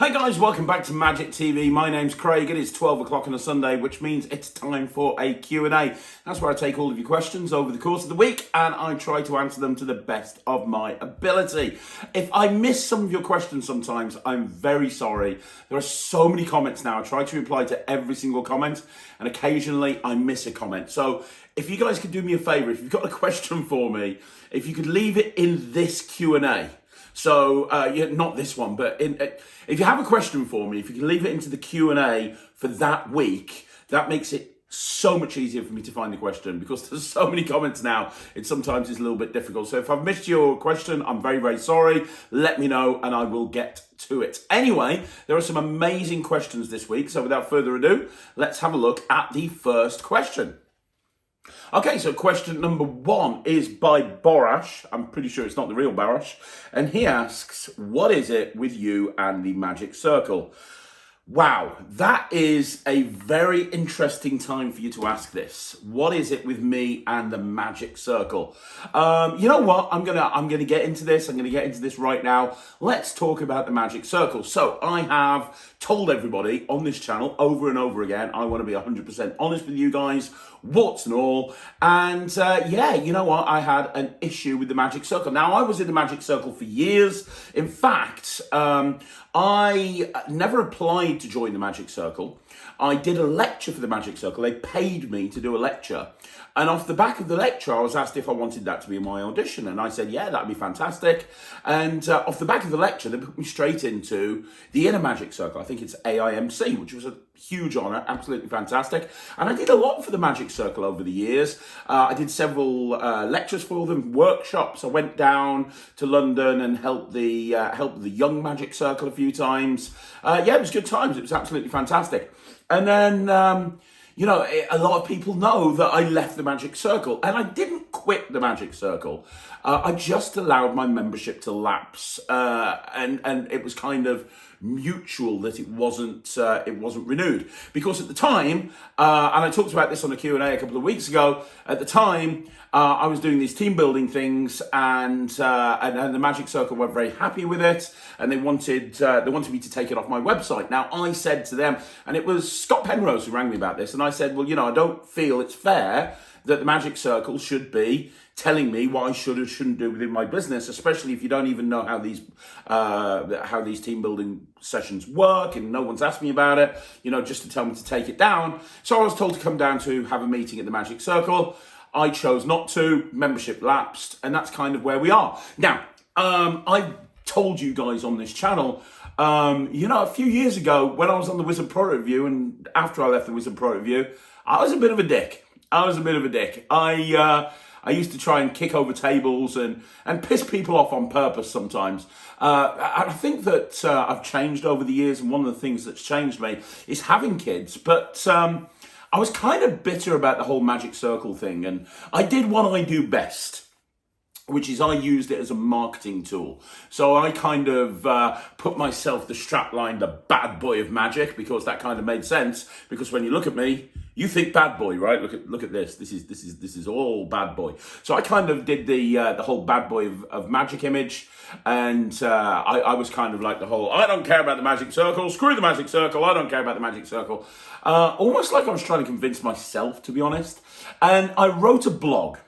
Hey guys, welcome back to Magic TV. My name's Craig. It is 12 o'clock on a Sunday, which means it's time for a Q&A. That's where I take all of your questions over the course of the week and I try to answer them to the best of my ability. If I miss some of your questions sometimes, I'm very sorry. There are so many comments now. I try to reply to every single comment and occasionally I miss a comment. So if you guys could do me a favor, if you've got a question for me, if you could leave it in this Q&A. So, not this one, but if you have a question for me, if you can leave it into the Q&A for that week, that makes it so much easier for me to find the question because there's so many comments now. It sometimes is a little bit difficult. So if I've missed your question, I'm very, very sorry. Let me know and I will get to it. Anyway, there are some amazing questions this week. So without further ado, let's have a look at the first question. Okay, so question number 1 is by Borash. I'm pretty sure it's not the real Borash. And he asks, what is it with you and the magic circle? Wow, that is a very interesting time for you to ask this. What is it with me and the magic circle? You know what? I'm gonna get into this. I'm gonna get into this right now. Let's talk about the magic circle. So I have told everybody on this channel over and over again, I want to be 100% honest with you guys, warts and all. And yeah, you know what? I had an issue with the magic circle. Now, I was in the magic circle for years. In fact, I never applied to join the magic circle. I did a lecture for the magic circle. They paid me to do a lecture. And off the back of the lecture, I was asked if I wanted that to be my audition. And I said, yeah, that'd be fantastic. And off the back of the lecture, they put me straight into the inner magic circle. I think it's AIMC, which was a huge honor, absolutely fantastic. And I did a lot for the magic circle over the years. I did several lectures for them, workshops. I went down to London and helped the young magic circle a few times. Yeah, it was good times. It was absolutely fantastic. And then, you know, a lot of people know that I left the magic circle and I didn't quit the magic circle. I just allowed my membership to lapse, and it was kind of mutual that it wasn't renewed because at the time, and I talked about this on a Q&A a couple of weeks ago. At the time, I was doing these team building things, and the Magic Circle were very happy with it, and they wanted me to take it off my website. Now I said to them, and it was Scott Penrose who rang me about this, and I said, well, you know, I don't feel it's fair that the Magic Circle should be telling me what I should or shouldn't do within my business, especially if you don't even know how these team building sessions work and no one's asked me about it, you know, just to tell me to take it down. So I was told to come down to have a meeting at the Magic Circle. I chose not to, membership lapsed, and that's kind of where we are. Now, I told you guys on this channel, you know, a few years ago when I was on the Wizard Pro Review and after I left the Wizard Pro Review, I was a bit of a dick. I used to try and kick over tables and piss people off on purpose sometimes. I think that I've changed over the years, and one of the things that's changed me is having kids. But I was kind of bitter about the whole magic circle thing, and I did what I do best, which is I used it as a marketing tool. So I kind of put myself the strapline, the bad boy of magic, because that kind of made sense. Because when you look at me, you think bad boy, right? Look at this. This is all bad boy. So I kind of did the whole bad boy of magic image, and I was kind of like the whole I don't care about the magic circle. Screw the magic circle. I don't care about the magic circle. Almost like I was trying to convince myself, to be honest. And I wrote a blog,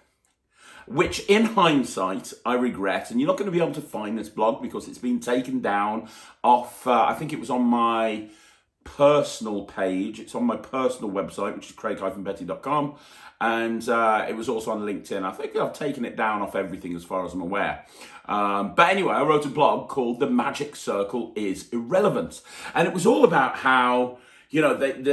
which in hindsight, I regret. And you're not going to be able to find this blog because it's been taken down off, I think it was on my personal page. It's on my personal website, which is craig-betty.com. And it was also on LinkedIn. I think I've taken it down off everything as far as I'm aware. But anyway, I wrote a blog called The Magic Circle is Irrelevant. And it was all about how, you know, it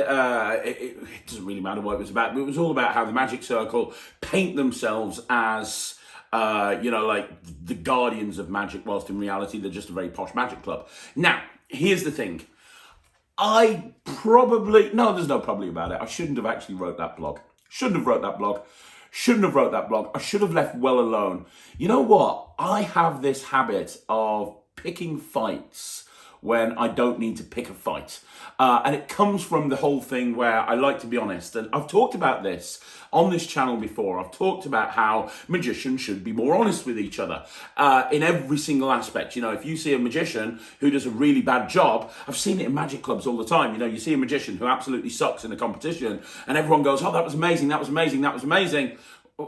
doesn't really matter what it was about, but it was all about how the Magic Circle paint themselves as, you know, like the guardians of magic, whilst in reality, they're just a very posh magic club. Now, here's the thing. there's no probably about it. I shouldn't have actually wrote that blog. Shouldn't have wrote that blog. I should have left well alone. You know what? I have this habit of picking fights when I don't need to pick a fight. And it comes from the whole thing where I like to be honest. And I've talked about this on this channel before. I've talked about how magicians should be more honest with each other in every single aspect. You know, if you see a magician who does a really bad job, I've seen it in magic clubs all the time. You know, you see a magician who absolutely sucks in a competition and everyone goes, oh, that was amazing, that was amazing, that was amazing.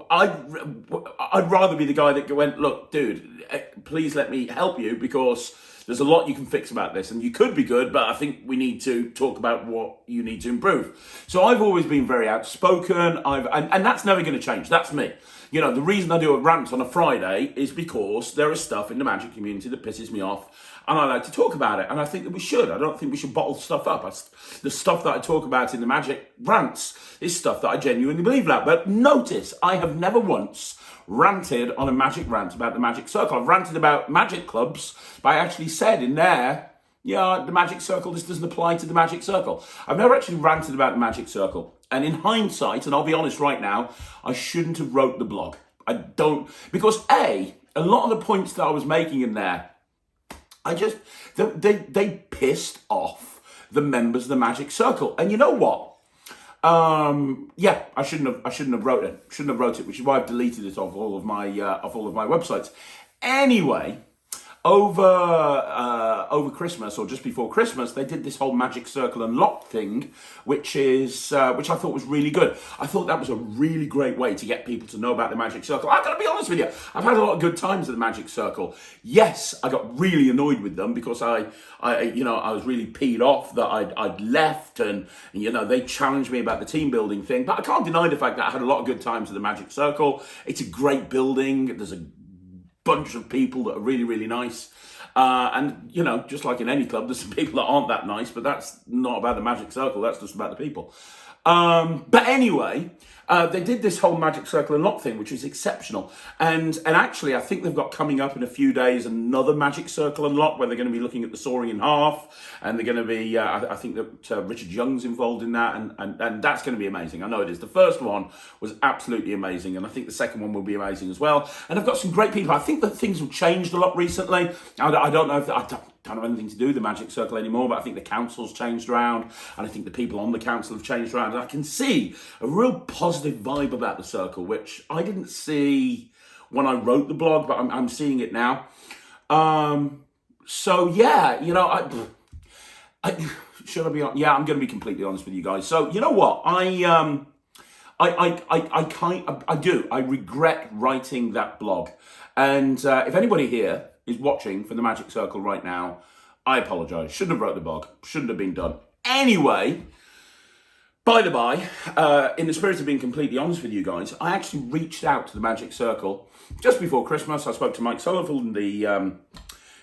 I'd rather be the guy that went, look, dude, please let me help you because there's a lot you can fix about this and you could be good, but I think we need to talk about what you need to improve. So I've always been very outspoken, and that's never going to change. That's me. You know, the reason I do a rant on a Friday is because there is stuff in the magic community that pisses me off and I like to talk about it. And I think that we should. I don't think we should bottle stuff up. The stuff that I talk about in the magic rants is stuff that I genuinely believe about. But notice, I have never once ranted on a magic rant about the magic circle. I've ranted about magic clubs, but I actually said in there, yeah, the magic circle, this doesn't apply to the magic circle. I've never actually ranted about the magic circle. And in hindsight, and I'll be honest right now, I shouldn't have wrote the blog. I don't, because a lot of the points that I was making in there, they pissed off the members of the magic circle. And you know what? Yeah, I shouldn't have wrote it. Shouldn't have wrote it, which is why I've deleted it off all of my websites. Anyway, over Christmas or just before Christmas, they did this whole magic circle unlocked thing, which I thought was really good. I thought that was a really great way to get people to know about the magic circle. I've got to be honest with you, I've had a lot of good times at the magic circle. Yes, I got really annoyed with them because I was really peed off that I'd left and they challenged me about the team building thing. But I can't deny the fact that I had a lot of good times at the magic circle. It's a great building. There's a bunch of people that are really, really nice. And, just like in any club, there's some people that aren't that nice, but that's not about the magic circle. That's just about the people. But anyway, they did this whole magic circle unlock thing, which is exceptional. And actually, I think they've got coming up in a few days another magic circle unlock where they're going to be looking at the soaring in half. And they're going to be, I think that Richard Young's involved in that. And that's going to be amazing. I know it is. The first one was absolutely amazing. And I think the second one will be amazing as well. And I've got some great people. I think that things have changed a lot recently. I don't know if I don't have anything to do with the magic circle anymore, but I think the council's changed around and I think the people on the council have changed around. And I can see a real positive vibe about the circle, which I didn't see when I wrote the blog, but I'm seeing it now. So yeah, should I be on? Yeah, I'm going to be completely honest with you guys. So you know what? I regret writing that blog. And if anybody here is watching for the magic circle right now, I apologize. Shouldn't have wrote the blog. Shouldn't have been done. Anyway, by the by, in the spirit of being completely honest with you guys, I actually reached out to the magic circle just before Christmas. I spoke to Mike Sullivan, the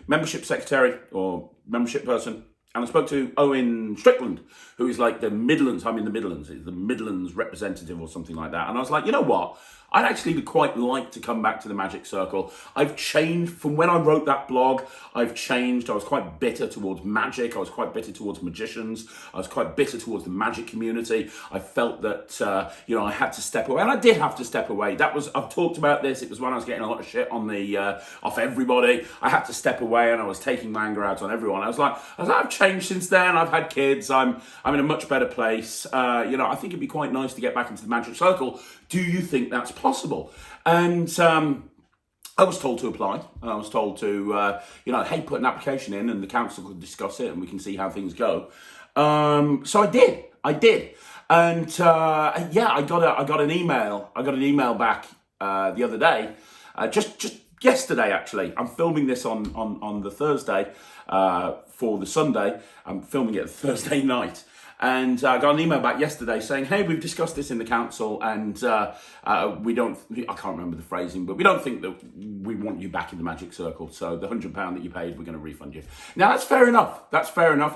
membership secretary or membership person, and I spoke to Owen Strickland, who is like the Midlands, I'm in the Midlands, he's the Midlands representative or something like that. And I was like, you know what? I'd actually quite like to come back to the magic circle. I've changed from when I wrote that blog. I've changed. I was quite bitter towards magic. I was quite bitter towards magicians. I was quite bitter towards the magic community. I felt that, I had to step away. And I did have to step away. I've talked about this. It was when I was getting a lot of shit off everybody. I had to step away and I was taking my anger out on everyone. I was like, I've changed since then. I've had kids. I'm in a much better place. I think it'd be quite nice to get back into the magic circle. Do you think that's possible? And I was told to apply. I was told to, hey, put an application in and the council could discuss it and we can see how things go. So I did. And I got an email. I got an email back the other day, just yesterday actually. I'm filming this on the Thursday for the Sunday. I'm filming it Thursday night. And I got an email back yesterday saying, hey, we've discussed this in the council and I can't remember the phrasing, but we don't think that we want you back in the magic circle. So the £100 that you paid, we're going to refund you. Now, that's fair enough.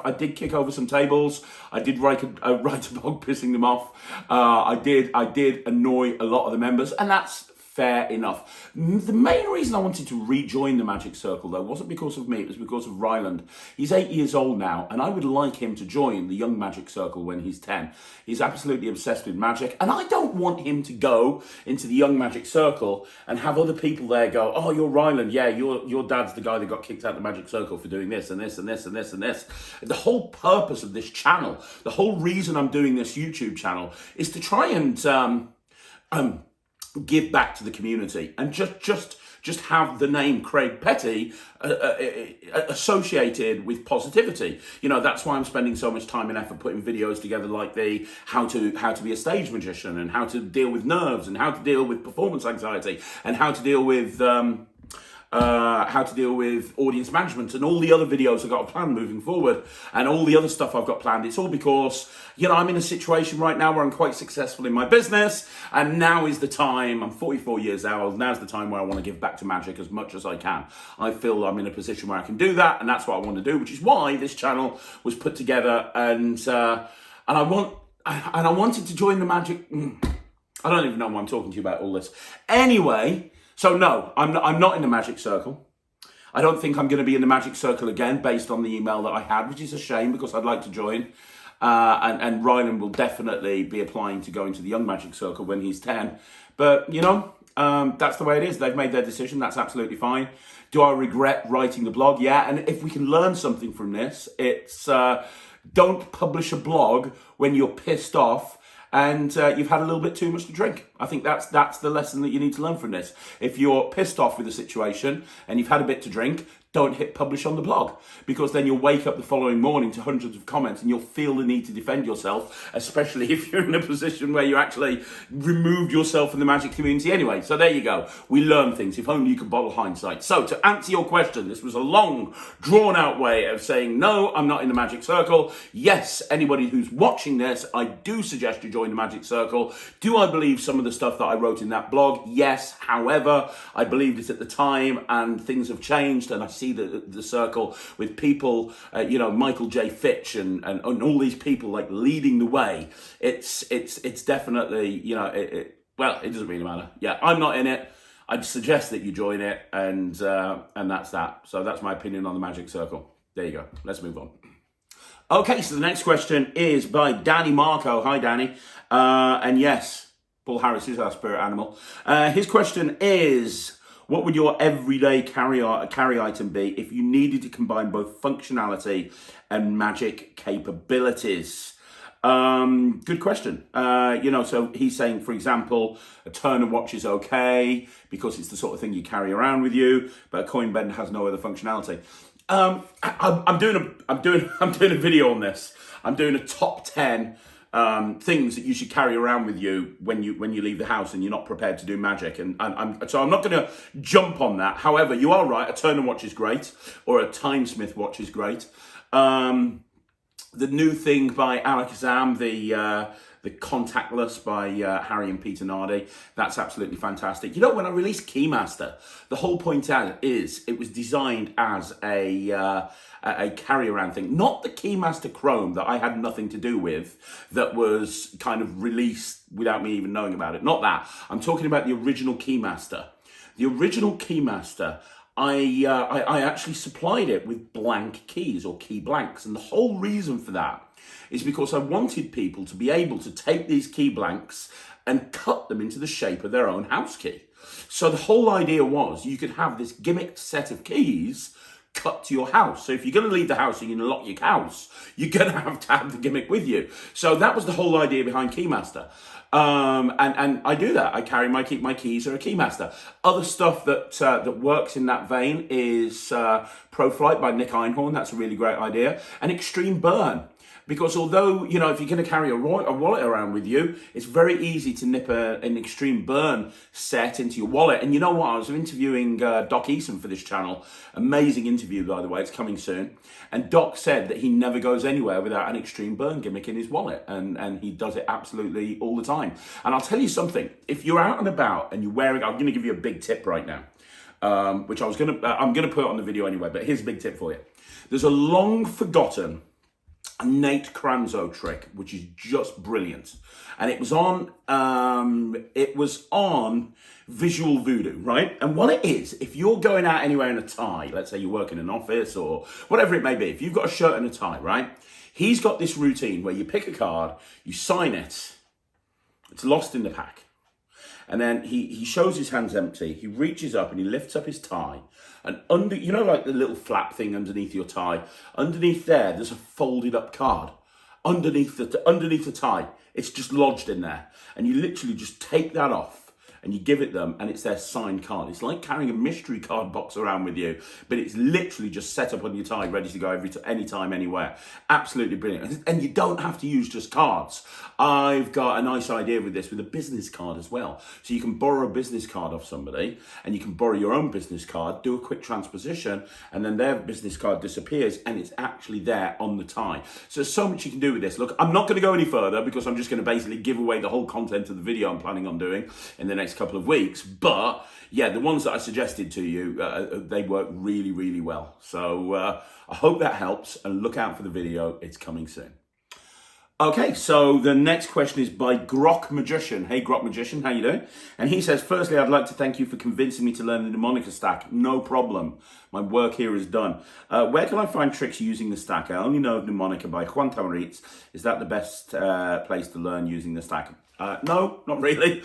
I did kick over some tables. I did write a blog pissing them off. I did annoy a lot of the members, and that's Fair enough. The main reason I wanted to rejoin the Magic Circle, though, wasn't because of me, it was because of Ryland. He's 8 years old now, and I would like him to join the Young Magic Circle when he's 10. He's absolutely obsessed with magic, and I don't want him to go into the Young Magic Circle and have other people there go, oh, you're Ryland, yeah, your dad's the guy that got kicked out of the Magic Circle for doing this and this and this and this and this. The whole purpose of this channel, the whole reason I'm doing this YouTube channel is to try and give back to the community and just have the name Craig Petty associated with positivity. You know, that's why I'm spending so much time and effort putting videos together like the how to be a stage magician and how to deal with nerves and how to deal with performance anxiety and how to deal with audience management and all the other videos I've got planned moving forward and all the other stuff I've got planned. It's all because, you know, I'm in a situation right now where I'm quite successful in my business, and now is the time. I'm 44 years old. Now's the time where I want to give back to magic as much as I can. I feel I'm in a position where I can do that, and that's what I want to do, which is why this channel was put together. And I wanted to join the magic. I don't even know why I'm talking to you about all this. Anyway. So no, I'm not in the Magic Circle. I don't think I'm going to be in the Magic Circle again based on the email that I had, which is a shame because I'd like to join. And Ryland will definitely be applying to go into the Young Magic Circle when he's 10. But, you know, that's the way it is. They've made their decision. That's absolutely fine. Do I regret writing the blog? Yeah. And if we can learn something from this, it's don't publish a blog when you're pissed off and you've had a little bit too much to drink. I think that's the lesson that you need to learn from this. If you're pissed off with the situation and you've had a bit to drink, don't hit publish on the blog, because then you'll wake up the following morning to hundreds of comments and you'll feel the need to defend yourself, especially if you're in a position where you actually removed yourself from the magic community anyway. So there you go. We learn things. If only you could bottle hindsight. So to answer your question, this was a long, drawn-out way of saying, no, I'm not in the Magic Circle. Yes, anybody who's watching this, I do suggest you join the Magic Circle. Do I believe some of the stuff that I wrote in that blog? Yes. However, I believed it at the time and things have changed, and I see the circle with people, you know, Michael J. Fitch and all these people like leading the way. It's definitely, you know, well, it doesn't really matter. Yeah, I'm not in it. I'd suggest that you join it, and that's that. So that's my opinion on the Magic Circle. There you go. Let's move on. Okay, so the next question is by Dani Marco. Hi, Dani. And yes, Paul Harris is our spirit animal. His question is, what would your everyday carry item be if you needed to combine both functionality and magic capabilities? Good question. You know, so he's saying, for example, a Turner watch is okay because it's the sort of thing you carry around with you, but a coin bender has no other functionality. I'm doing a video on this. I'm doing a top 10 things that you should carry around with you when you leave the house and you're not prepared to do magic. And so I'm not going to jump on that. However, you are right. A Turner watch is great, or a Timesmith watch is great. The new thing by Alakazam, the Contactless by Harry and Peter Nardi, that's absolutely fantastic. You know, when I released Keymaster, the whole point is it was designed as a carry-around thing, not the Keymaster Chrome that I had nothing to do with, that was kind of released without me even knowing about it. Not that. I'm talking about the original Keymaster. The original Keymaster, I actually supplied it with blank keys or key blanks, and the whole reason for that is because I wanted people to be able to take these key blanks and cut them into the shape of their own house key. So the whole idea was you could have this gimmicked set of keys cut to your house. So if you're going to leave the house and you're going to lock your house, you're going to have the gimmick with you. So that was the whole idea behind Keymaster. And I do that. I carry my keys are a Keymaster. Other stuff that works in that vein is Pro Flight by Nick Einhorn. That's a really great idea. And Extreme Burn. Because although, you know, if you're going to carry a wallet around with you, it's very easy to nip an Extreme Burn set into your wallet. And you know what? I was interviewing Doc Eason for this channel. Amazing interview, by the way. It's coming soon. And Doc said that he never goes anywhere without an Extreme Burn gimmick in his wallet. And he does it absolutely all the time. And I'll tell you something. If you're out and about and you're wearing... I'm going to give you a big tip right now, which I'm going to put on the video anyway. But here's a big tip for you. There's a long forgotten Nate Kranzo trick, which is just brilliant. And it was on Visual Voodoo, right? And what it is, if you're going out anywhere in a tie, let's say you work in an office or whatever it may be, if you've got a shirt and a tie, right? He's got this routine where you pick a card, you sign it, it's lost in the pack. And then he shows his hands empty, he reaches up and he lifts up his tie. And under, you know, like the little flap thing underneath your tie, underneath there's a folded up card. Underneath the tie, it's just lodged in there. And you literally just take that off and you give it them and it's their signed card. It's like carrying a mystery card box around with you, but it's literally just set up on your tie, ready to go anytime, anywhere. Absolutely brilliant. And you don't have to use just cards. I've got a nice idea with this, with a business card as well. So you can borrow a business card off somebody and you can borrow your own business card, do a quick transposition, and then their business card disappears and it's actually there on the tie. So there's so much you can do with this. Look, I'm not going to go any further because I'm just going to basically give away the whole content of the video I'm planning on doing in the next couple of weeks, but yeah, the ones that I suggested to you, they work really, really well. So I hope that helps, and look out for the video. It's coming soon. Okay, so the next question is by Groc Magician. Hey, Groc Magician, how you doing? And he says, firstly, I'd like to thank you for convincing me to learn the mnemonic stack. No problem. My work here is done. Where can I find tricks using the stack? I only know of mnemonica by Juan Tamariz. Is that the best place to learn using the stack? No, not really.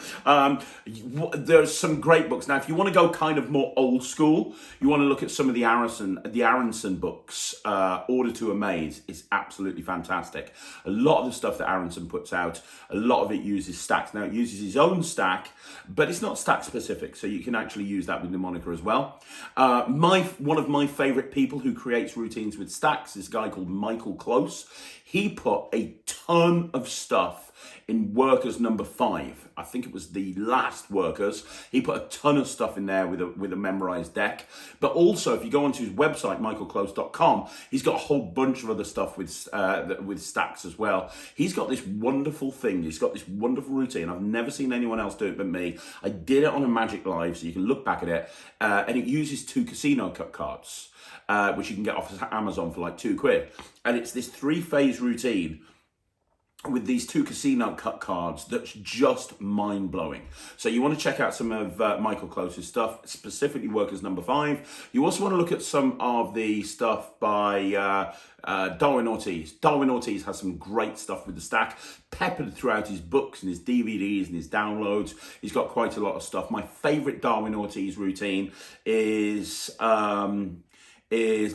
There's some great books. Now, if you want to go kind of more old school, you want to look at some of the Aronson books. Order to Amaze is absolutely fantastic. A lot of the stuff that Aronson puts out, a lot of it uses stacks. Now, it uses his own stack, but it's not stack specific, so you can actually use that with mnemonica as well. One of my favorite people who creates routines with stacks is a guy called Michael Close. He put a ton of stuff in Workers number 5. I think it was the last Workers. He put a ton of stuff in there with a memorized deck. But also, if you go onto his website, michaelclose.com, he's got a whole bunch of other stuff with stacks as well. He's got this wonderful thing. He's got this wonderful routine. I've never seen anyone else do it but me. I did it on a Magic Live, so you can look back at it. And it uses 2 casino cut cards, which you can get off Amazon for like £2. And it's this 3-phase routine with these 2 casino cut cards that's just mind-blowing. So you want to check out some of Michael Close's stuff, specifically Workers number 5. You also want to look at some of the stuff by Darwin Ortiz. Darwin Ortiz has some great stuff with the stack, peppered throughout his books and his DVDs and his downloads. He's got quite a lot of stuff. My favorite Darwin Ortiz routine is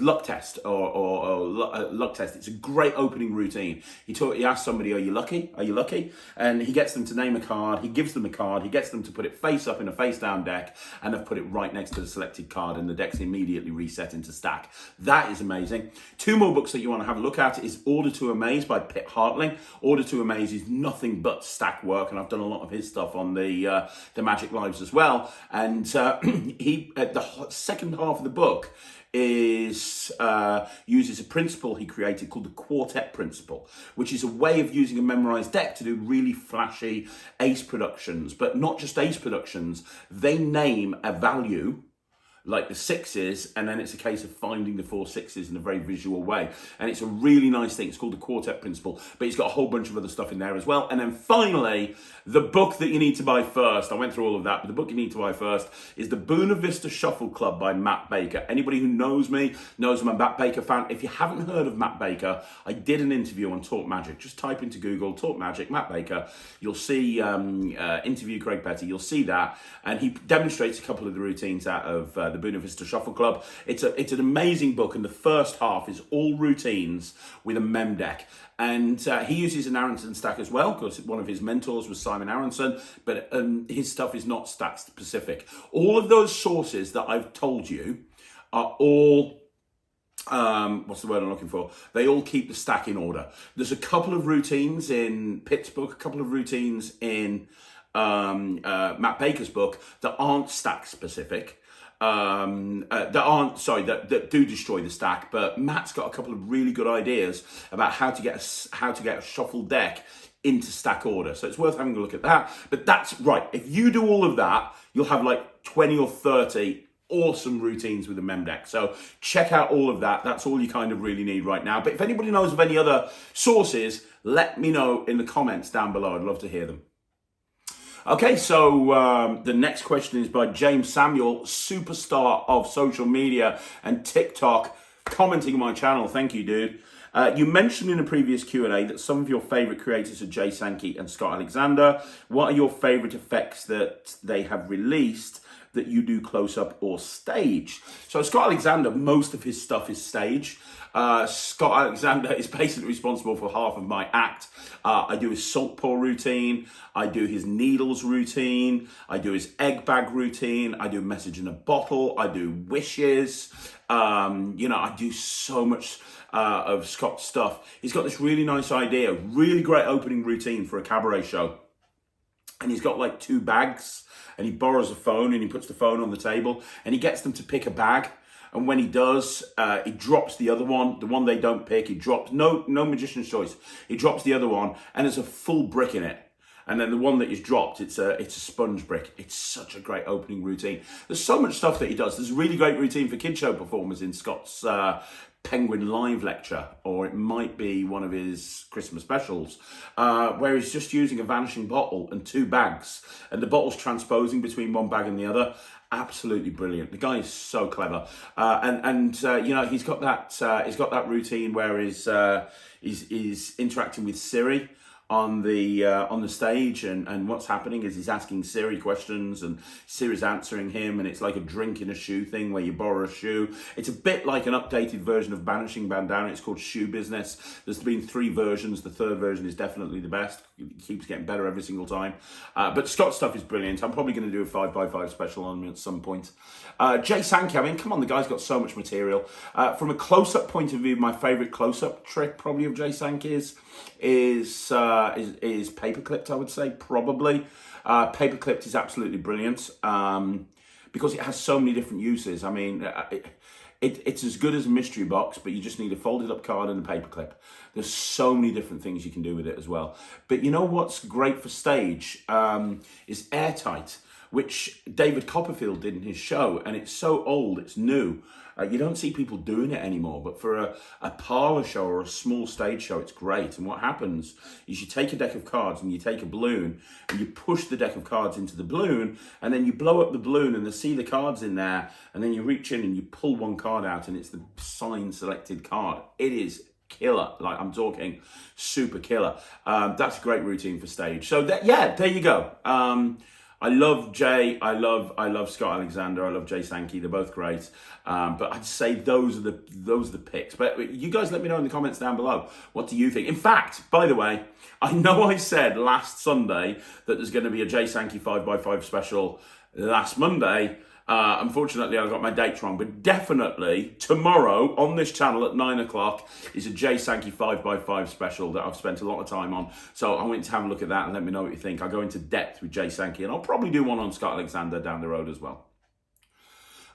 luck test or luck test. It's a great opening routine. He asks somebody, are you lucky? Are you lucky? And he gets them to name a card. He gives them a card. He gets them to put it face up in a face down deck, and they've put it right next to the selected card, and the deck's immediately reset into stack. That is amazing. 2 more books that you want to have a look at is Order to Amaze by Pitt Hartling. Order to Amaze is nothing but stack work, and I've done a lot of his stuff on the Magic Lives as well. And he at the second half of the book uses a principle he created called the quartet principle, which is a way of using a memorized deck to do really flashy ace productions, but not just ace productions. They name a value like the 6s, and then it's a case of finding the 4 6s in a very visual way. And it's a really nice thing. It's called the quartet principle, but it's got a whole bunch of other stuff in there as well. And then finally, the book that you need to buy first, I went through all of that, but the book you need to buy first is the Buena Vista Shuffle Club by Matt Baker. Anybody who knows me knows I'm a Matt Baker fan. If you haven't heard of Matt Baker, I did an interview on Talk Magic. Just type into Google Talk Magic Matt Baker. You'll see interview Craig Petty. You'll see that, and he demonstrates a couple of the routines out of the Buena Vista Shuffle Club. It's an amazing book, and the first half is all routines with a mem deck. And he uses an Aronson stack as well, because one of his mentors was Simon Aronson, but his stuff is not stack specific. All of those sources that I've told you are all, what's the word I'm looking for? They all keep the stack in order. There's a couple of routines in Pitt's book, a couple of routines in Matt Baker's book that aren't stack specific. That do destroy the stack, but Matt's got a couple of really good ideas about how to get a shuffled deck into stack order. So it's worth having a look at that. But that's right. If you do all of that, you'll have like 20 or 30 awesome routines with the mem deck. So check out all of that. That's all you kind of really need right now. But if anybody knows of any other sources, let me know in the comments down below. I'd love to hear them. Okay, so the next question is by James Samuel, superstar of social media and TikTok, commenting on my channel. Thank you, dude. You mentioned in a previous Q&A that some of your favourite creators are Jay Sankey and Scott Alexander. What are your favourite effects that they have released that you do close-up or stage? So Scott Alexander, most of his stuff is stage. Scott Alexander is basically responsible for half of my act. I do his salt pour routine, I do his needles routine, I do his egg bag routine, I do message in a bottle, I do wishes. I do so much of Scott's stuff. He's got this really nice idea, really great opening routine for a cabaret show. And he's got like 2 bags, and he borrows a phone and he puts the phone on the table and he gets them to pick a bag. And when he does, he drops the other one, the one they don't pick. He drops, no magician's choice. He drops the other one and there's a full brick in it. And then the one that is dropped, it's a sponge brick. It's such a great opening routine. There's so much stuff that he does. There's a really great routine for kid show performers in Scott's Penguin Live lecture, or it might be one of his Christmas specials, where he's just using a vanishing bottle and 2 bags, and the bottle's transposing between one bag and the other. Absolutely brilliant. The guy is so clever, he's got that routine where he's interacting with Siri on the stage, and what's happening is he's asking Siri questions and Siri's answering him, and it's like a drink in a shoe thing where you borrow a shoe. It's a bit like an updated version of Banishing Bandana. It's called Shoe Business. There's been 3 versions. The 3rd version is definitely the best. It keeps getting better every single time. But Scott's stuff is brilliant. I'm probably going to do a 5x5 special on him at some point. Jay Sankey, I mean, come on, the guy's got so much material. From a close-up point of view, my favourite close-up trick probably of Jay Sankey's is paper-clipped, I would say, probably. Paper-clipped is absolutely brilliant because it has so many different uses. I mean, it's as good as a mystery box, but you just need a folded up card and a paperclip. There's so many different things you can do with it as well. But you know what's great for stage is airtight, which David Copperfield did in his show, and it's so old, it's new. You don't see people doing it anymore, but for a parlour show or a small stage show, it's great. And what happens is you take a deck of cards and you take a balloon and you push the deck of cards into the balloon, and then you blow up the balloon and they see the cards in there, and then you reach in and you pull one card out and it's the signed selected card. It is killer. Like, I'm talking super killer. That's a great routine for stage. So there you go. I love Jay, I love Scott Alexander, I love Jay Sankey, they're both great. But I'd say those are the picks. But you guys let me know in the comments down below, what do you think? In fact, by the way, I know I said last Sunday that there's going to be a Jay Sankey 5x5 special last Monday. Unfortunately, I got my dates wrong, but definitely tomorrow on this channel at 9 o'clock is a Jay Sankey 5x5 special that I've spent a lot of time on. So I want you to have a look at that and let me know what you think. I go into depth with Jay Sankey, and I'll probably do one on Scott Alexander down the road as well.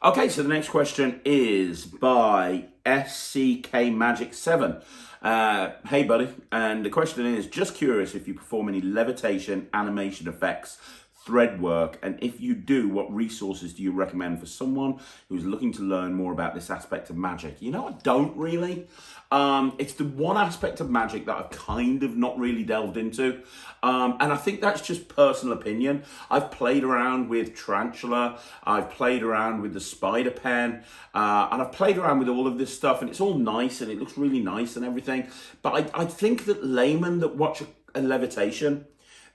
Okay, so the next question is by SCK Magic 7. Hey buddy, and the question is, just curious if you perform any levitation animation effects, thread work, and if you do, what resources do you recommend for someone who's looking to learn more about this aspect of magic? You know, I don't really. It's the one aspect of magic that I've kind of not really delved into, and I think that's just personal opinion. I've played around with Tarantula, I've played around with the spider pen, and I've played around with all of this stuff, and it's all nice and it looks really nice and everything, but I think that laymen that watch a levitation,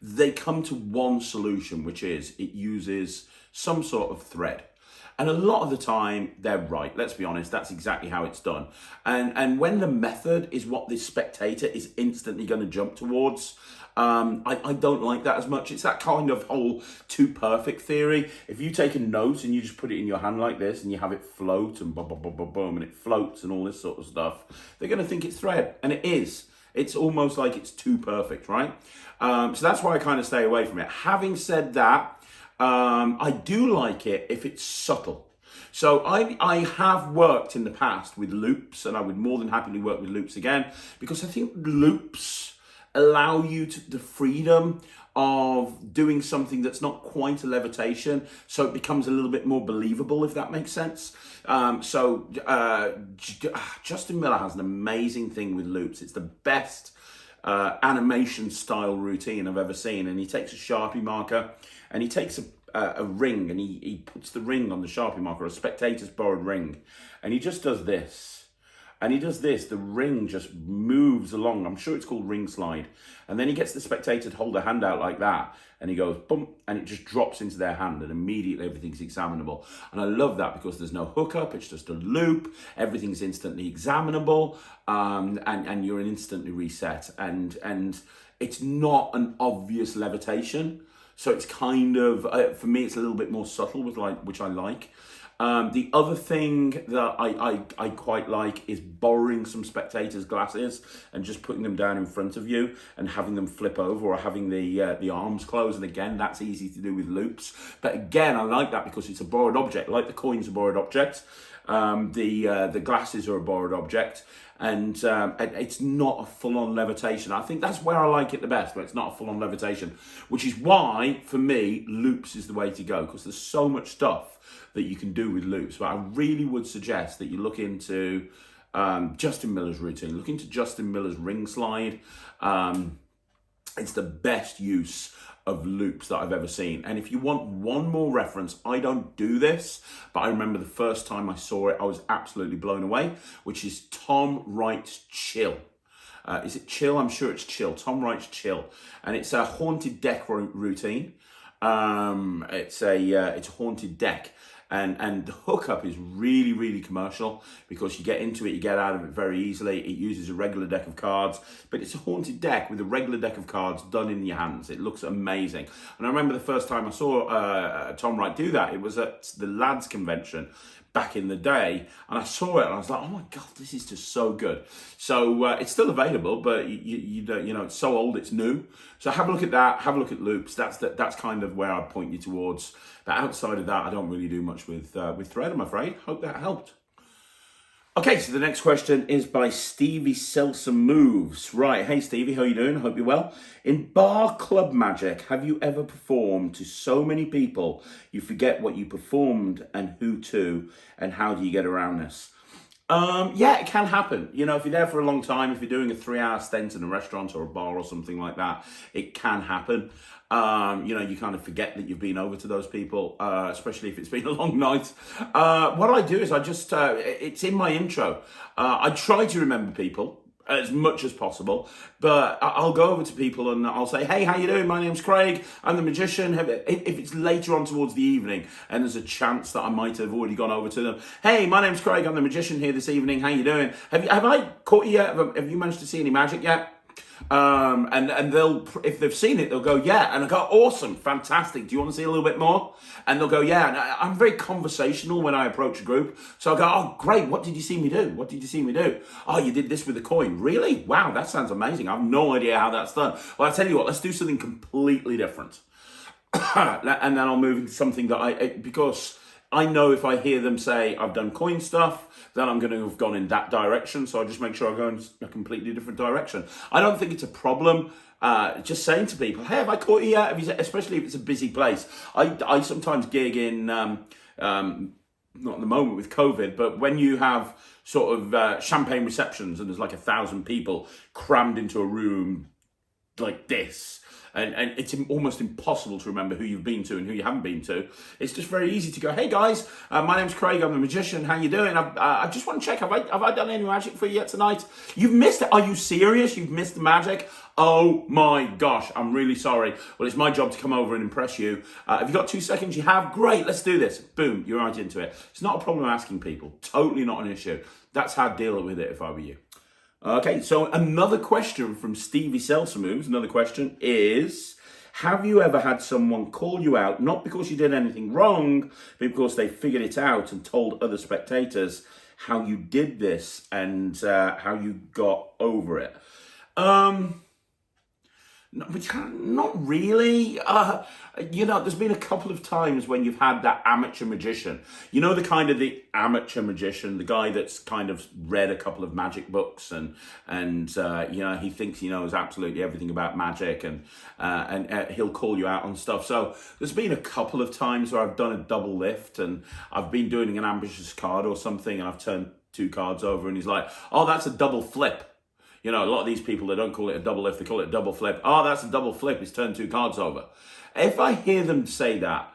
they come to one solution, which is it uses some sort of thread. And a lot of the time, they're right. Let's be honest, that's exactly how it's done. And when the method is what the spectator is instantly going to jump towards, I don't like that as much. It's that kind of whole too perfect theory. If you take a note and you just put it in your hand like this and you have it float and boom, boom, boom, boom, boom, and it floats and all this sort of stuff, they're going to think it's thread. And it is. It's almost like it's too perfect, right? So that's why I kind of stay away from it. Having said that, I do like it if it's subtle. So I have worked in the past with loops, and I would more than happily work with loops again, because I think loops allow you the freedom of doing something that's not quite a levitation, so it becomes a little bit more believable, if that makes sense. Justin Miller has an amazing thing with loops. It's the best animation style routine I've ever seen. And he takes a Sharpie marker and he takes a ring, and he puts the ring on the Sharpie marker, a spectator's borrowed ring, and he just does this. And he does this, the ring just moves along. I'm sure it's called ring slide. And then he gets the spectator to hold a hand out like that. And he goes, boom, and it just drops into their hand. And immediately everything's examinable. And I love that because there's no hookup. It's just a loop. Everything's instantly examinable. And you're instantly reset. And it's not an obvious levitation. So it's kind of, for me, it's a little bit more subtle, which I like. The other thing that I quite like is borrowing some spectators' glasses and just putting them down in front of you and having them flip over, or having the arms close. And again, that's easy to do with loops. But again, I like that because it's a borrowed object, like the coin's a borrowed object. The glasses are a borrowed object. And it's not a full-on levitation. I think that's where I like it the best, where it's not a full-on levitation, which is why, for me, loops is the way to go, because there's so much stuff that you can do with loops. But I really would suggest that you look into Justin Miller's routine. Look into Justin Miller's ring slide. It's the best use of loops that I've ever seen. And if you want one more reference, I don't do this, but I remember the first time I saw it, I was absolutely blown away, which is Tom Wright's Chill. Is it Chill? I'm sure it's Chill. Tom Wright's Chill. And it's a haunted deck routine. It's a haunted deck. And the hookup is really, really commercial, because you get into it, you get out of it very easily. It uses a regular deck of cards, but it's a haunted deck with a regular deck of cards done in your hands. It looks amazing. And I remember the first time I saw Tom Wright do that, it was at the Lads Convention back in the day, and I saw it and I was like, oh my God, this is just so good. So it's still available, but you know, it's so old, it's new. So have a look at that, have a look at loops. That's kind of where I point you towards. But outside of that, I don't really do much with thread, I'm afraid. Hope that helped. Okay, so the next question is by Stevie Seltzer Moves. Right, hey Stevie, how you doing? Hope you're well. In bar club magic, have you ever performed to so many people you forget what you performed and who to, and how do you get around this? Yeah, it can happen. You know, if you're there for a long time, if you're doing a 3-hour stint in a restaurant or a bar or something like that, it can happen. You know, you kind of forget that you've been over to those people, especially if it's been a long night. What I do is I just, it's in my intro. I try to remember people as much as possible, but I'll go over to people and I'll say, hey, how you doing? My name's Craig. I'm the magician. If it's later on towards the evening and there's a chance that I might have already gone over to them, hey, my name's Craig. I'm the magician here this evening. How you doing? Have I caught you yet? Have you managed to see any magic yet? And they'll, if they've seen it, they'll go, yeah. And I go, awesome, fantastic. Do you want to see a little bit more? And they'll go, yeah. And I'm very conversational when I approach a group. So I go, oh, great. What did you see me do? What did you see me do? Oh, you did this with a coin. Really? Wow, that sounds amazing. I have no idea how that's done. Well, I tell you what, let's do something completely different. And then I'll move into something that because I know if I hear them say, I've done coin stuff, then I'm going to have gone in that direction. So I just make sure I go in a completely different direction. I don't think it's a problem just saying to people, hey, have I caught you yet? Especially if it's a busy place. I sometimes gig in, not at the moment with COVID, but when you have sort of champagne receptions and there's like 1,000 people crammed into a room like this, and it's almost impossible to remember who you've been to and who you haven't been to. It's just very easy to go, hey guys, my name's Craig, I'm the magician, how you doing? I just want to check, have I done any magic for you yet tonight? You've missed it, are you serious? You've missed the magic? Oh my gosh, I'm really sorry. Well, it's my job to come over and impress you. Have you got 2 seconds? You have? Great, let's do this. Boom, you're right into it. It's not a problem asking people, totally not an issue. That's how I'd deal with it if I were you. Okay, so another question from Stevie Seltzer Moves, another question is, have you ever had someone call you out, not because you did anything wrong, but because they figured it out and told other spectators how you did this and how you got over it? Not really. There's been a couple of times when you've had that amateur magician. You know, the amateur magician, the guy that's kind of read a couple of magic books and he thinks he knows absolutely everything about magic and he'll call you out on stuff. So there's been a couple of times where I've done a double lift and I've been doing an ambitious card or something and I've turned 2 cards over and he's like, oh, that's a double flip. A lot of these people, they don't call it a double lift, they call it a double flip. Oh, that's a double flip, he's turned 2 cards over. If I hear them say that,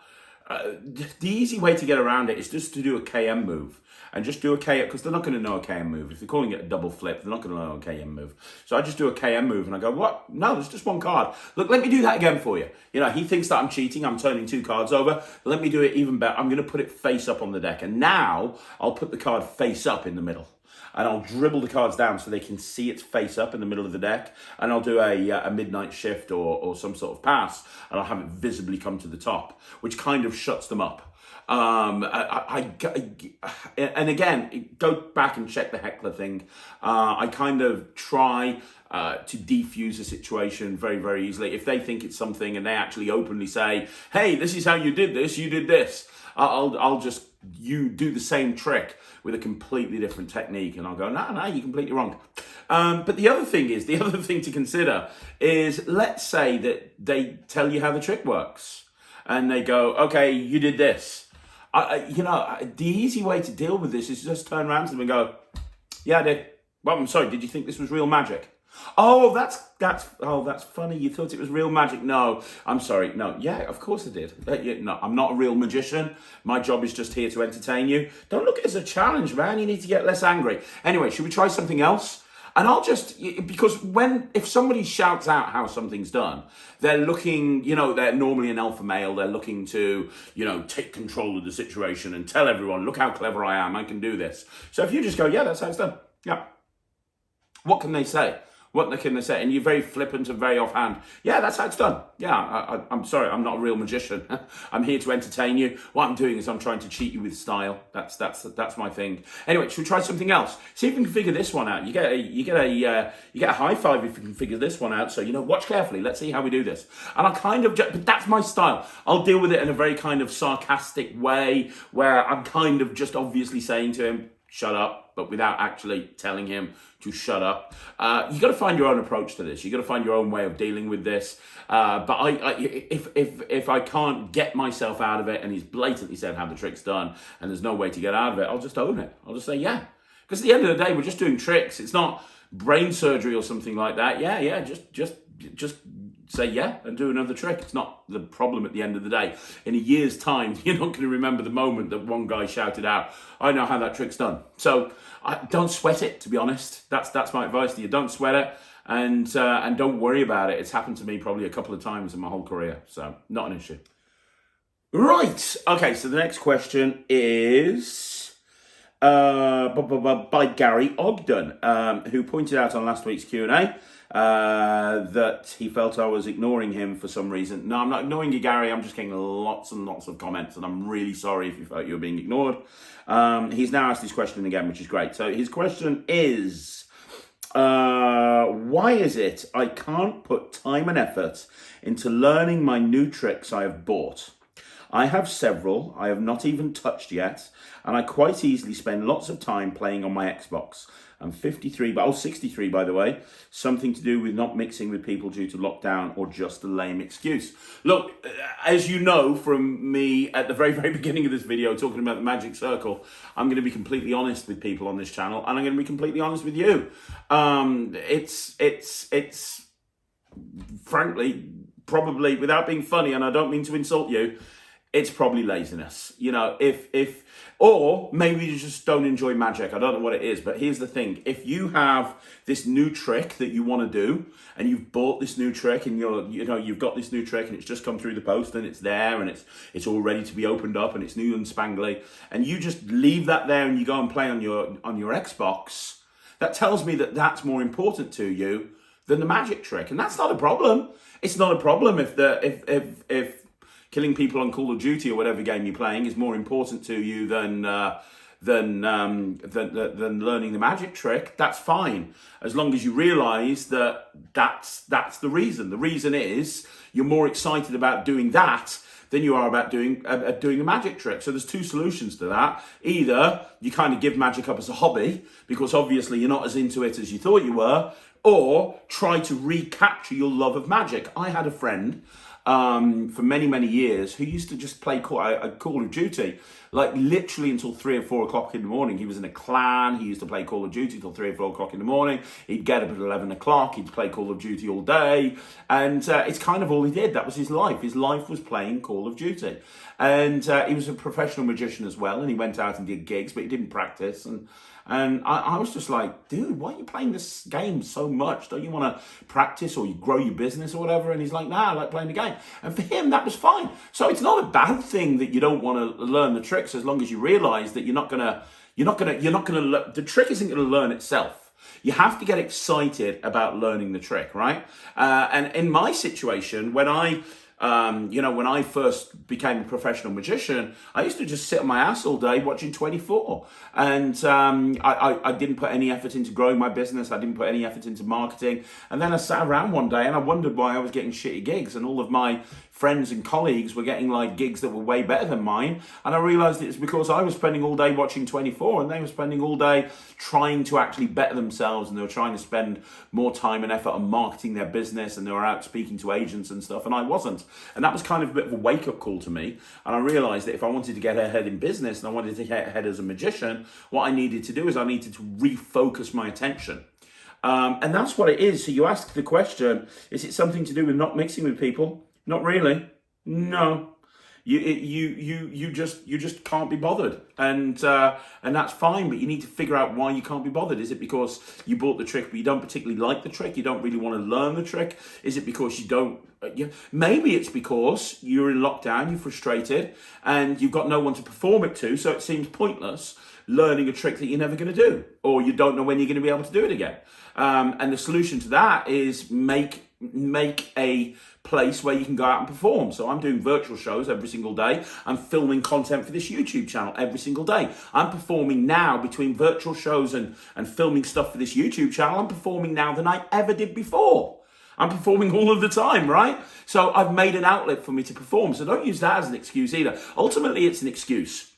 the easy way to get around it is just to do a KM move. And just do a KM, because they're not going to know a KM move. If they're calling it a double flip, they're not going to know a KM move. So I just do a KM move and I go, what? No, there's just 1 card. Look, let me do that again for you. He thinks that I'm cheating, I'm turning 2 cards over. Let me do it even better. I'm going to put it face up on the deck. And now I'll put the card face up in the middle. And I'll dribble the cards down so they can see its face up in the middle of the deck. And I'll do a midnight shift or some sort of pass. And I'll have it visibly come to the top, which kind of shuts them up. And again, go back and check the heckler thing. I kind of try to defuse a situation very, very easily. If they think it's something and they actually openly say, hey, this is how you did this, you do the same trick with a completely different technique. And I'll go, no, you're completely wrong. But the other thing to consider is, let's say that they tell you how the trick works and they go, okay, you did this. The easy way to deal with this is just turn around to them and go, yeah, I did. Well, I'm sorry, did you think this was real magic? Oh, that's funny. You thought it was real magic. No, I'm sorry. No, yeah, of course I did. No, I'm not a real magician. My job is just here to entertain you. Don't look at it as a challenge, man. You need to get less angry. Anyway, should we try something else? And because if somebody shouts out how something's done, they're looking, they're normally an alpha male. They're looking to, take control of the situation and tell everyone, look how clever I am. I can do this. So if you just go, yeah, that's how it's done. Yeah. What can they say? What can they say? And you're very flippant and very offhand. Yeah, that's how it's done. Yeah, I'm sorry, I'm not a real magician. I'm here to entertain you. What I'm doing is I'm trying to cheat you with style. That's my thing. Anyway, should we try something else? See if we can figure this one out. You get a high five if you can figure this one out. So watch carefully. Let's see how we do this. And but that's my style. I'll deal with it in a very kind of sarcastic way, where I'm kind of just obviously saying to him, shut up, but without actually telling him to shut up. You got to find your own approach to this. You got to find your own way of dealing with this. But if I can't get myself out of it, and he's blatantly said how the trick's done, and there's no way to get out of it, I'll just own it. I'll just say yeah, because at the end of the day, we're just doing tricks. It's not brain surgery or something like that. Yeah, just say yeah and do another trick. It's not the problem at the end of the day. In a year's time, you're not going to remember the moment that one guy shouted out, I know how that trick's done. So don't sweat it, to be honest. That's my advice to you. Don't sweat it and don't worry about it. It's happened to me probably a couple of times in my whole career. So not an issue. Right. Okay, so the next question is by Gary Ogden, who pointed out on last week's Q&A that he felt I was ignoring him for some reason. No, I'm not ignoring you, Gary. I'm just getting lots and lots of comments, and I'm really sorry if you felt you were being ignored. He's now asked his question again, which is great. So his question is, why is it I can't put time and effort into learning my new tricks I have bought? I have several I have not even touched yet, and I quite easily spend lots of time playing on my Xbox. I'm 63 by the way, something to do with not mixing with people due to lockdown or just a lame excuse. Look, as you know from me at the very, very beginning of this video talking about the magic circle, I'm going to be completely honest with people on this channel, and I'm going to be completely honest with you. It's frankly, probably, without being funny, and I don't mean to insult you, it's probably laziness. Or maybe you just don't enjoy magic. I don't know what it is, but here's the thing. If you have this new trick that you want to do, and you've bought this new trick, and you've got this new trick, and it's just come through the post, and it's there, and it's all ready to be opened up, and it's new and spangly, and you just leave that there, and you go and play on your Xbox, that tells me that that's more important to you than the magic trick, and that's not a problem. It's not a problem if killing people on Call of Duty or whatever game you're playing is more important to you than than learning the magic trick, that's fine, as long as you realize that that's the reason. The reason is you're more excited about doing that than you are about doing a magic trick. So there's two solutions to that. Either you kind of give magic up as a hobby because obviously you're not as into it as you thought you were, or try to recapture your love of magic. I had a friend for many years who used to just play Call of Duty, like literally until 3 or 4 o'clock in the morning. He was in a clan. He used to play Call of Duty till 3 or 4 o'clock in the morning. He'd get up at 11 o'clock. He'd play Call of Duty all day. And it's kind of all he did. That was his life. His life was playing Call of Duty. And he was a professional magician as well. And he went out and did gigs, but he didn't practice. And I was just like, dude, why are you playing this game so much? Don't you want to practice or you grow your business or whatever? And he's like, nah, I like playing the game. And for him, that was fine. So it's not a bad thing that you don't want to learn the tricks, as long as you realize that the trick isn't going to learn itself. You have to get excited about learning the trick, right? And in my situation, when I first became a professional magician, I used to just sit on my ass all day watching 24. And I didn't put any effort into growing my business. I didn't put any effort into marketing. And then I sat around one day and I wondered why I was getting shitty gigs. And all of my friends and colleagues were getting like gigs that were way better than mine. And I realized it was because I was spending all day watching 24 and they were spending all day trying to actually better themselves. And they were trying to spend more time and effort on marketing their business. And they were out speaking to agents and stuff. And I wasn't. And that was kind of a bit of a wake-up call to me. And I realized that if I wanted to get ahead in business and I wanted to get ahead as a magician, what I needed to do is I needed to refocus my attention. And that's what it is. So you ask the question, is it something to do with not mixing with people? Not really. No. You just can't be bothered, and that's fine. But you need to figure out why you can't be bothered. Is it because you bought the trick but you don't particularly like the trick? You don't really want to learn the trick? Is it because you don't? Maybe it's because you're in lockdown, you're frustrated, and you've got no one to perform it to, so it seems pointless learning a trick that you're never going to do, or you don't know when you're going to be able to do it again. And the solution to that is make a place where you can go out and perform. So I'm doing virtual shows every single day. I'm filming content for this YouTube channel every single day. I'm performing now between virtual shows and filming stuff for this YouTube channel. I'm performing now than I ever did before. I'm performing all of the time, right? So I've made an outlet for me to perform. So don't use that as an excuse either. Ultimately, it's an excuse.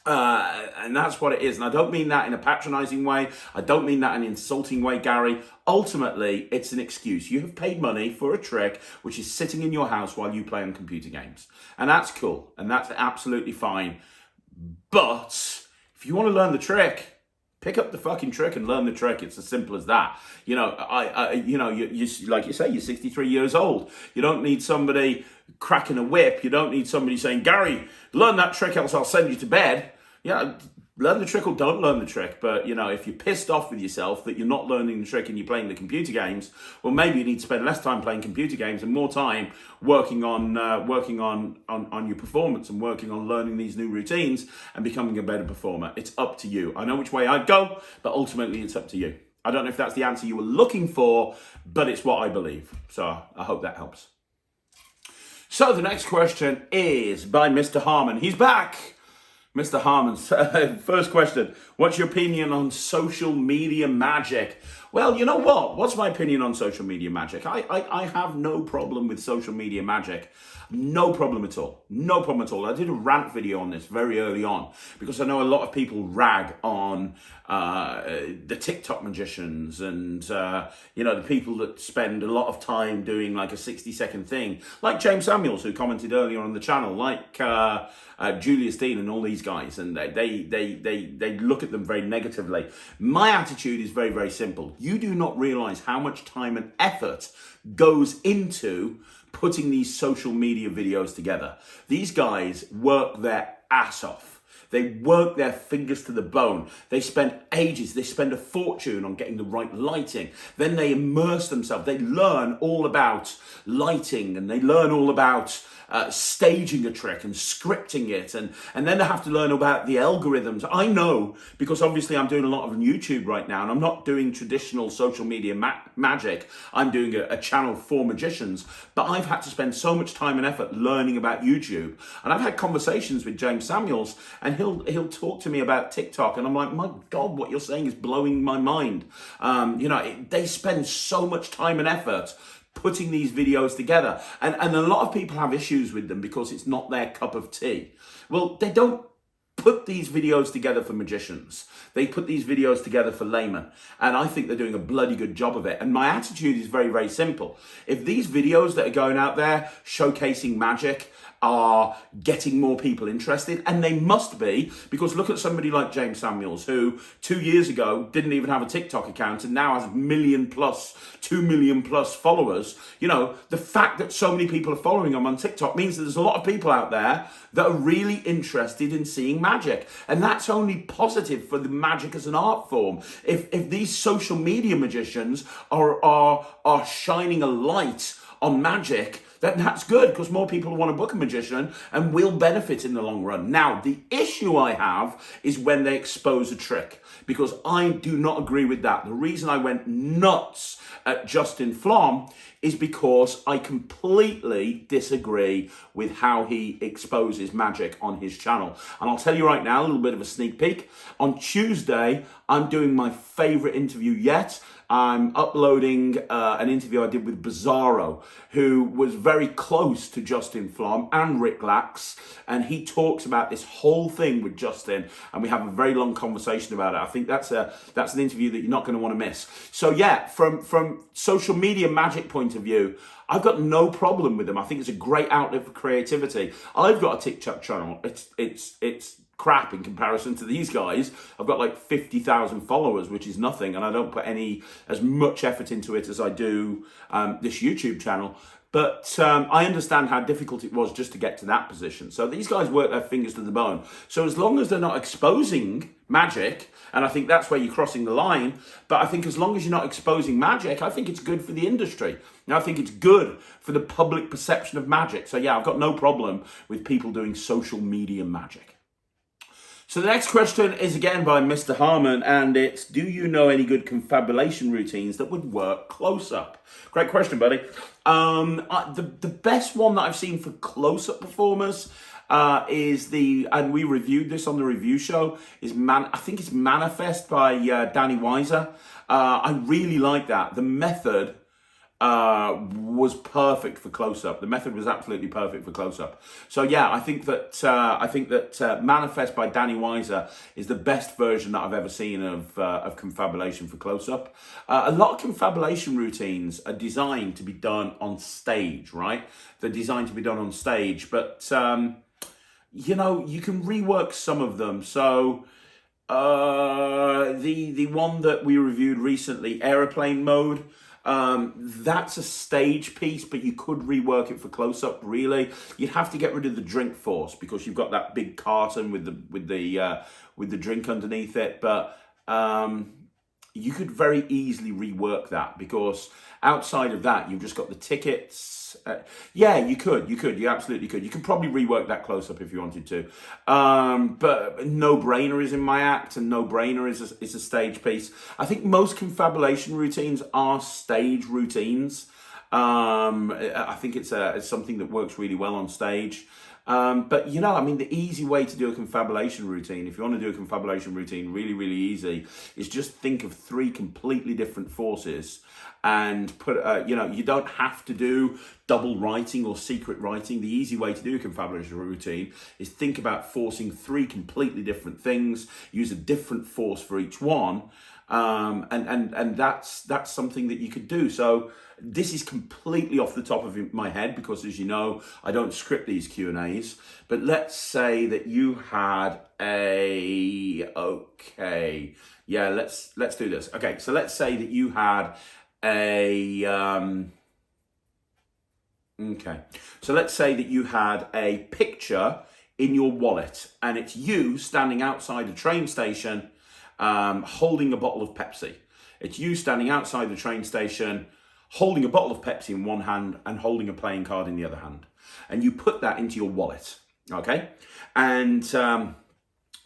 And that's what it is. And I don't mean that in a patronizing way. I don't mean that in an insulting way, Gary. Ultimately, it's an excuse. You have paid money for a trick which is sitting in your house while you play on computer games. And that's cool. And that's absolutely fine. But if you want to learn the trick, pick up the fucking trick and learn the trick. It's as simple as that. You like you say, you're 63 years old. You don't need somebody cracking a whip. You don't need somebody saying, Gary, learn that trick else I'll send you to bed. Yeah, learn the trick or don't learn the trick. But, if you're pissed off with yourself that you're not learning the trick and you're playing the computer games, well, maybe you need to spend less time playing computer games and more time working on your performance and working on learning these new routines and becoming a better performer. It's up to you. I know which way I'd go, but ultimately it's up to you. I don't know if that's the answer you were looking for, but it's what I believe. So I hope that helps. So the next question is by Mr. Harmon. He's back. Mr. Harmon's first question. What's your opinion on social media magic? Well, you know what? What's my opinion on social media magic? I have no problem with social media magic. No problem at all. No problem at all. I did a rant video on this very early on because I know a lot of people rag on the TikTok magicians and, the people that spend a lot of time doing like a 60-second thing, like James Samuels, who commented earlier on the channel, like Julius Dean and all these guys, and they look at them very negatively. My attitude is very, very simple. You do not realize how much time and effort goes into putting these social media videos together. These guys work their ass off. They work their fingers to the bone. They spend ages, they spend a fortune on getting the right lighting. Then they immerse themselves. They learn all about lighting and they learn all about staging a trick and scripting it. And then they have to learn about the algorithms. I know, because obviously I'm doing a lot of YouTube right now and I'm not doing traditional social media magic. I'm doing a channel for magicians, but I've had to spend so much time and effort learning about YouTube. And I've had conversations with James Samuels and he'll talk to me about TikTok, and I'm like, my God, what you're saying is blowing my mind. They spend so much time and effort putting these videos together, and a lot of people have issues with them because it's not their cup of tea. Well, they don't put these videos together for magicians. They put these videos together for laymen. And I think they're doing a bloody good job of it. And my attitude is very, very simple. If these videos that are going out there showcasing magic are getting more people interested, and they must be, because look at somebody like James Samuels, who 2 years ago didn't even have a TikTok account and now has 1 million plus, 2 million plus followers. The fact that so many people are following him on TikTok means that there's a lot of people out there that are really interested in seeing magic. And that's only positive for the magic as an art form. If these social media magicians are shining a light on magic, that's good, because more people want to book a magician and will benefit in the long run. Now, the issue I have is when they expose a trick, because I do not agree with that. The reason I went nuts at Justin Flom is because I completely disagree with how he exposes magic on his channel. And I'll tell you right now, a little bit of a sneak peek. On Tuesday, I'm doing my favorite interview yet. I'm uploading an interview I did with Bizarro, who was very close to Justin Flom and Rick Lax, and he talks about this whole thing with Justin, and we have a very long conversation about it. I think that's an interview that you're not going to want to miss. So yeah, from social media magic point of view, I've got no problem with them. I think it's a great outlet for creativity. I've got a TikTok channel. It's crap in comparison to these guys. I've got like 50,000 followers, which is nothing, and I don't put as much effort into it as I do this YouTube channel. But I understand how difficult it was just to get to that position. So these guys work their fingers to the bone. So as long as they're not exposing magic, and I think that's where you're crossing the line, but I think as long as you're not exposing magic, I think it's good for the industry. And I think it's good for the public perception of magic. So yeah, I've got no problem with people doing social media magic. So the next question is again by Mr. Harmon, and it's, do you know any good confabulation routines that would work close-up? Great question, buddy. The best one that I've seen for close-up performers and we reviewed this on the review show, I think it's Manifest by Dani Weiser. I really like that. The method was perfect for close-up. The method was absolutely perfect for close-up. So yeah, I think that Manifest by Dani Weiser is the best version that I've ever seen of confabulation for close-up. A lot of confabulation routines are designed to be done on stage, right? They're designed to be done on stage, but you can rework some of them. So the one that we reviewed recently, Aeroplane Mode. That's a stage piece, but you could rework it for close-up. Really, you'd have to get rid of the drink force because you've got that big carton with the drink underneath it. But you could very easily rework that, because outside of that, you've just got the tickets. Yeah, you absolutely could. You could probably rework that close-up if you wanted to. But No Brainer is in my act, and No Brainer is a stage piece. I think most confabulation routines are stage routines. I think it's something that works really well on stage. But the easy way to do a confabulation routine, if you want to do a confabulation routine really, really easy, is just think of 3 completely different forces and put, you don't have to do double writing or secret writing. The easy way to do a confabulation routine is think about forcing 3 completely different things, use a different force for each one. And that's something that you could do. So this is completely off the top of my head because, as you know, I don't script these Q&As. But let's say that you had let's do this. Okay, so let's say that you had so let's say that you had a picture in your wallet, and it's you standing outside a train station holding a bottle of Pepsi. It's you standing outside the train station holding a bottle of Pepsi in one hand and holding a playing card in the other hand. And you put that into your wallet, okay? And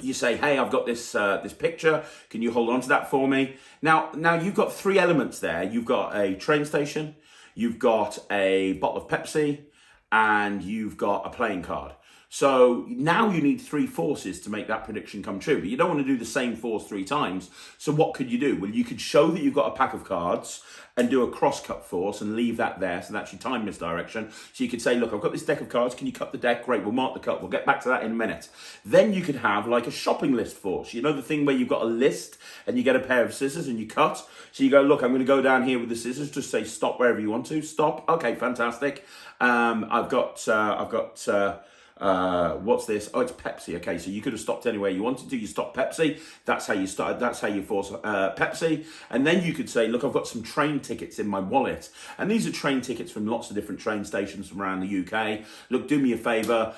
you say, hey, I've got this picture. Can you hold on to that for me? Now you've got 3 elements there. You've got a train station, you've got a bottle of Pepsi, and you've got a playing card. So now you need 3 forces to make that prediction come true, but you don't want to do the same force 3 times. So what could you do? Well, you could show that you've got a pack of cards and do a cross-cut force and leave that there, so that's your time misdirection. So you could say, look, I've got this deck of cards, can you cut the deck? Great, we'll mark the cut, we'll get back to that in a minute. Then you could have like a shopping list force. You know the thing where you've got a list and you get a pair of scissors and you cut? So you go, look, I'm going to go down here with the scissors, just say stop wherever you want to, stop, okay, fantastic. What's this? Oh, it's Pepsi. Okay, so you could have stopped anywhere you wanted to. You stopped Pepsi. That's how you started. That's how you force Pepsi. And then you could say, look, I've got some train tickets in my wallet. And these are train tickets from lots of different train stations from around the UK. Look, do me a favor.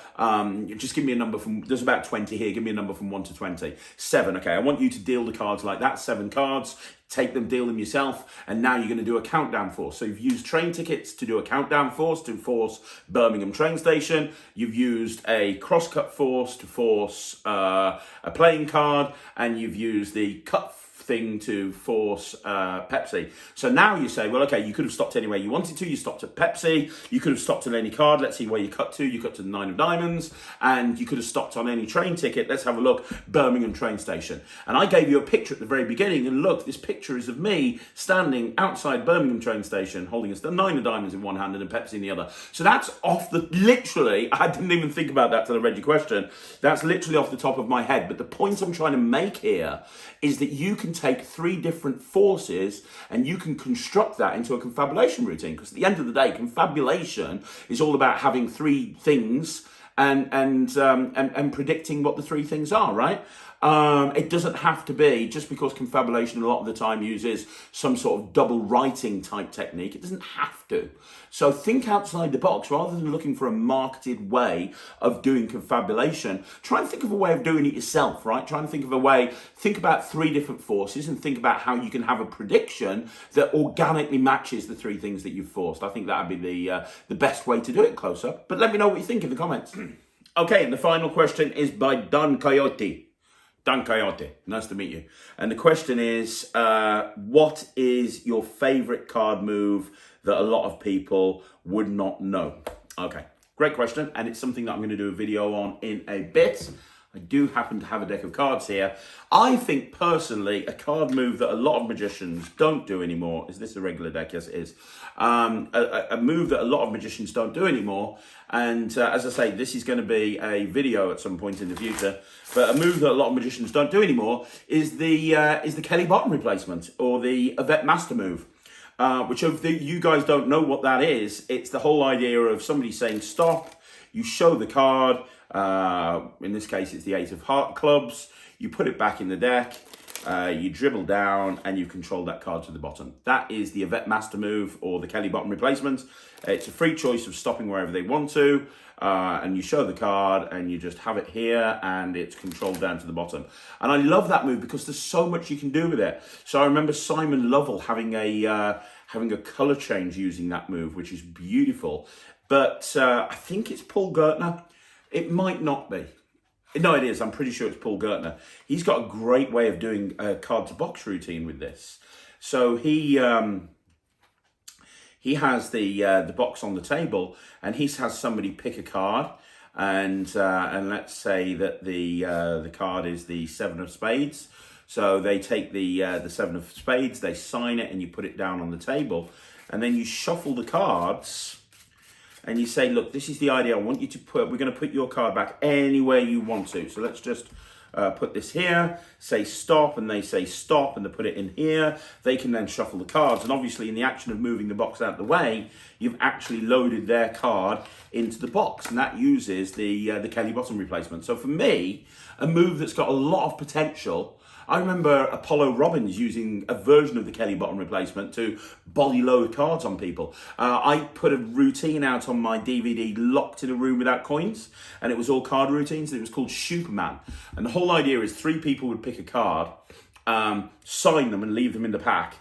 Just give me a number from, there's about 20 here. Give me a number from 1 to 20. 7. Okay, I want you to deal the cards like that. 7 cards. Take them, deal them yourself, and now you're going to do a countdown force. So you've used train tickets to do a countdown force to force Birmingham train station. You've used a cross-cut force to force a playing card, and you've used the cut thing to force Pepsi. So now you say, well, okay, you could have stopped anywhere you wanted to. You stopped at Pepsi. You could have stopped at any card. Let's see where you cut to. You cut to the 9 of diamonds, and you could have stopped on any train ticket. Let's have a look. Birmingham train station. And I gave you a picture at the very beginning, and look, this picture is of me standing outside Birmingham train station, holding the 9 of diamonds in one hand and a Pepsi in the other. So that's off the, literally, I didn't even think about that till I read your question. That's literally off the top of my head. But the point I'm trying to make here is that you can take 3 different forces and you can construct that into a confabulation routine. Because at the end of the day, confabulation is all about having 3 things and predicting what the 3 things are, right? It doesn't have to be, just because confabulation a lot of the time uses some sort of double writing type technique, it doesn't have to. So think outside the box rather than looking for a marketed way of doing confabulation. Try and think of a way of doing it yourself, right? Try and think of a way, think about 3 different forces and think about how you can have a prediction that organically matches the 3 things that you've forced. I think that would be the best way to do it, close up. But let me know what you think in the comments. Okay, and the final question is by Quixote. Quixote, nice to meet you. And the question is, what is your favorite card move that a lot of people would not know? Okay, great question. And it's something that I'm going to do a video on in a bit. I do happen to have a deck of cards here. I think personally, a card move that a lot of magicians don't do anymore. Is this a regular deck? Yes, it is. A move that a lot of magicians don't do anymore. And as I say, this is going to be a video at some point in the future. But a move that a lot of magicians don't do anymore is the Kelly bottom replacement, or the Yvette Master move. Which if you guys don't know what that is, it's the whole idea of somebody saying stop, you show the card, in this case it's the 8 of heart clubs, you put it back in the deck, you dribble down and you control that card to the bottom. That is the Yvette Master move, or the Kelly bottom replacement. It's a free choice of stopping wherever they want to, and you show the card and you just have it here and it's controlled down to the bottom. And I love that move because there's so much you can do with it. So I remember Simon Lovell having a colour change using that move, which is beautiful. But I think it's Paul Gertner. It might not be. No, it is. I'm pretty sure it's Paul Gertner. He's got a great way of doing a card to box routine with this. So he has the box on the table, and he has somebody pick a card, and let's say that the card is the 7 of spades. So they take the 7 of spades, they sign it, and you put it down on the table, and then you shuffle the cards. And you say, look, this is the idea. I want you to we're going to put your card back anywhere you want to. So let's just put this here, say stop, and they say stop, and they put it in here. They can then shuffle the cards. And obviously in the action of moving the box out of the way, you've actually loaded their card into the box. And that uses the Kelly bottom replacement. So for me, a move that's got a lot of potential. I remember Apollo Robbins using a version of the Kelly bottom replacement to body load cards on people. I put a routine out on my DVD, Locked in a Room Without Coins, and it was all card routines, and it was called Superman. And the whole idea is 3 people would pick a card, sign them and leave them in the pack.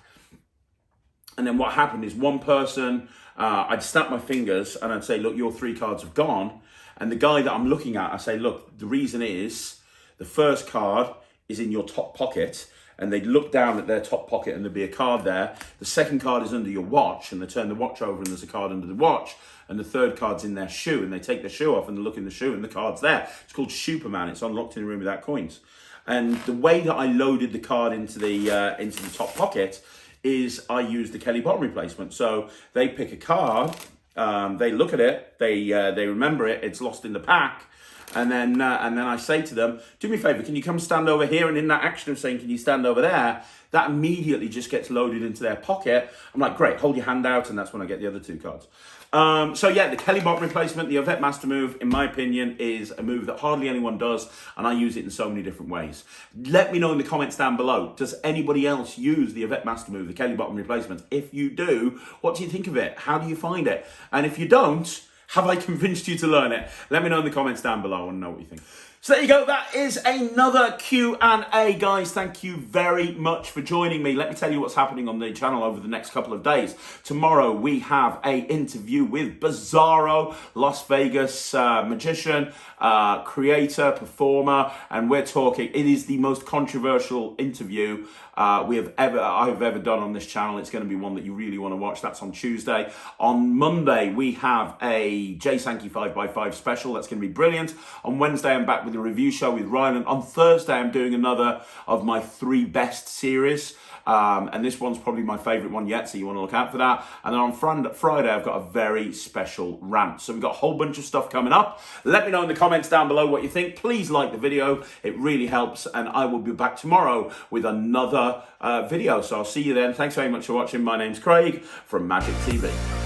And then what happened is one person, I'd snap my fingers and I'd say, look, your 3 cards have gone. And the guy that I'm looking at, I say, look, the reason is the first card is in your top pocket, and they'd look down at their top pocket and there'd be a card there. The second card is under your watch, and they turn the watch over and there's a card under the watch, and the third card's in their shoe, and they take their shoe off and they look in the shoe and the card's there. It's called Superman. It's unlocked in a room without coins. And the way that I loaded the card into the top pocket is I used the Kelly bottom replacement. So they pick a card, they look at it, they remember it, it's lost in the pack, and then I say to them, do me a favour, can you come stand over here? And in that action of saying, can you stand over there, that immediately just gets loaded into their pocket. I'm like, great, hold your hand out, and that's when I get the other two cards. So yeah, the Kelly bot replacement, the Yvette Master move, in my opinion, is a move that hardly anyone does, and I use it in so many different ways. Let me know in the comments down below, does anybody else use the Yvette Master move, the Kelly bottom replacement? If you do, what do you think of it? How do you find it? And if you don't, have I convinced you to learn it? Let me know in the comments down below. I want to know what you think. So there you go. That is another Q&A, guys. Thank you very much for joining me. Let me tell you what's happening on the channel over the next couple of days. Tomorrow, we have an interview with Bizarro, Las Vegas magician, creator, performer, and we're talking, it is the most controversial interview I've ever done on this channel. It's going to be one that you really want to watch. That's on Tuesday. On Monday, we have a J Sankey 5x5 special. That's going to be brilliant. On Wednesday, I'm back with a review show with Ryan. And on Thursday, I'm doing another of my 3 best series. And this one's probably my favourite one yet, so you want to look out for that. And then on Friday, I've got a very special rant. So we've got a whole bunch of stuff coming up. Let me know in the comments down below what you think. Please like the video. It really helps. And I will be back tomorrow with another video. So I'll see you then. Thanks very much for watching. My name's Craig from Magic TV.